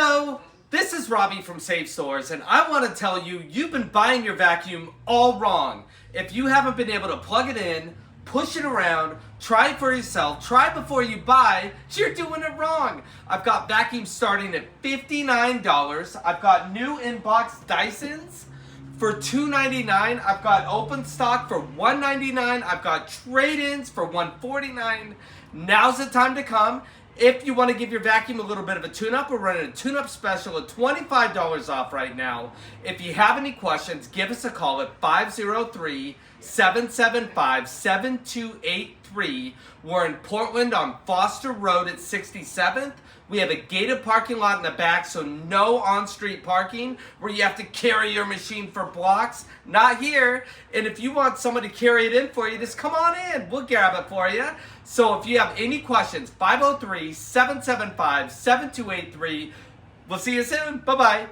Hello, this is Robbie from Safe Stores, and I want to tell you, you've been buying your vacuum all wrong. If you haven't been able to plug it in, push it around, try it for yourself, try before you buy, you're doing it wrong. I've got vacuums starting at $59. I've got new in-box Dysons for $2.99. I've got open stock for $1.99. I've got trade-ins for $1.49. Now's the time to come. If you want to give your vacuum a little bit of a tune-up, we're running a tune-up special at $25 off right now. If you have any questions, give us a call at 503-775-7283. We're in Portland on Foster Road at 67th. We have a gated parking lot in the back, so no on-street parking where you have to carry your machine for blocks. Not here. And if you want someone to carry it in for you, just come on in. We'll grab it for you. So if you have any questions, 503-775-7283. We'll see you soon. Bye-bye.